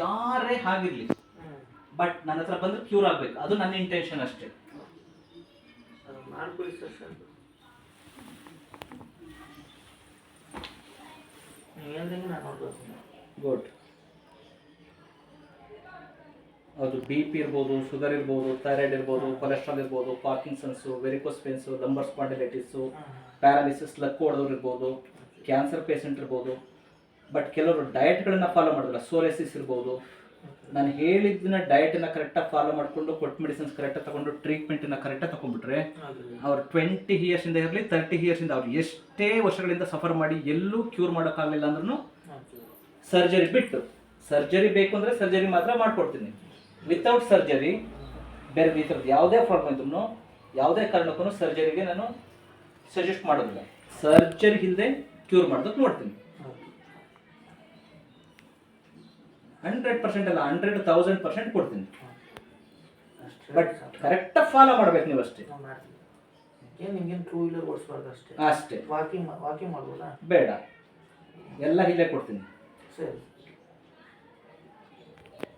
ಯಾರೇ ಆಗಿರ್ಲಿ, ಬಟ್ ನನ್ನ ಹತ್ರ ಬಂದ್ರೆ ಕ್ಯೂರ್ ಆಗ್ಬೇಕು, ಅದು ನನ್ನ ಇಂಟೆನ್ಷನ್ ಅಷ್ಟೇ. ಮಾಡ್ಕೊಳ್ಳಿ ಸರ್. ಹೇಳ್ದಂಗೆ ನಾನು ನೋಡ್ಬೋದು. ಗುಡ್. ಅದು ಬಿ ಪಿ ಇರ್ಬೋದು, ಶುಗರ್ ಇರ್ಬೋದು, ಥೈರಾಯ್ಡ್ ಇರ್ಬೋದು, ಕೊಲೆಸ್ಟ್ರಾಲ್ ಇರ್ಬೋದು, Parkinson's, varicose veins, lumbar spondylitis, paralysis, ಲಕ್ ಹೊಡೆದವ್ರು ಇರ್ಬೋದು, ಕ್ಯಾನ್ಸರ್ ಪೇಷಂಟ್ ಇರ್ಬೋದು. ಬಟ್ ಕೆಲವರು ಡಯಟ್ಗಳನ್ನ ಫಾಲೋ ಮಾಡಿದ್ರಲ್ಲ, ಸೋರೆಸಿಸ್ ಇರ್ಬೋದು, ನಾನು ಹೇಳಿದ್ದನ್ನ ಡಯಟನ್ನು ಕರೆಕ್ಟಾಗಿ ಫಾಲೋ ಮಾಡಿಕೊಂಡು ಕೊಟ್ಟು ಮೆಡಿಸಿನ್ಸ್ ಕರೆಕ್ಟಾಗಿ ತೊಗೊಂಡು ಟ್ರೀಟ್ಮೆಂಟನ್ನು ಕರೆಕ್ಟಾಗಿ ತೊಗೊಂಡ್ಬಿಟ್ರೆ ಅವ್ರು 20 ಇಯರ್ಸಿಂದ ಇರಲಿ 30 ಇಯರ್ಸಿಂದ ಅವ್ರು ಎಷ್ಟೇ ವರ್ಷಗಳಿಂದ ಸಫರ್ ಮಾಡಿ ಎಲ್ಲೂ ಕ್ಯೂರ್ ಮಾಡೋಕ್ಕಾಗಲಿಲ್ಲ ಅಂದ್ರೂ ಸರ್ಜರಿ ಬಿಟ್ಟು, ಸರ್ಜರಿ ಬೇಕು ಅಂದರೆ ಸರ್ಜರಿ ಮಾತ್ರ ಮಾಡಿಕೊಡ್ತೀನಿ. ವಿತೌಟ್ ಸರ್ಜರಿ ಬೇರೆ ಈ ಥರದ್ದು ಯಾವುದೇ ಪ್ರಾಬ್ಲಮ್ ಇದ್ರೂ ಯಾವುದೇ ಕಾರಣಕ್ಕೂ ಸರ್ಜರಿಗೆ ನಾನು ಸಜೆಸ್ಟ್ ಮಾಡೋದಿಲ್ಲ. ಸರ್ಜರಿ ಇಲ್ಲದೆ ಕ್ಯೂರ್ ಮಾಡೋದಕ್ಕೆ ನೋಡ್ತೀನಿ. 100% ಅಲ್ಲ, 100,000% ಕೊಡ್ತೀನಿ. ಬಟ್ ಕರೆಕ್ಟಾಗಿ ಫಾಲೋ ಮಾಡ್ಬೇಕು ನೀವು ಅಷ್ಟೇ. ನಿಮ್ಗೇನು 2 ವೀಲರ್ ಓಡಿಸ್ಬಾರ್ದು ಅಷ್ಟೇ. ಅಷ್ಟೇ. ವಾಕಿಂಗ್ ಮಾಡ್ಬೋದಾ? ಬೇಡ, ಎಲ್ಲ ಇಲ್ಲೇ ಕೊಡ್ತೀನಿ. ಸರಿ.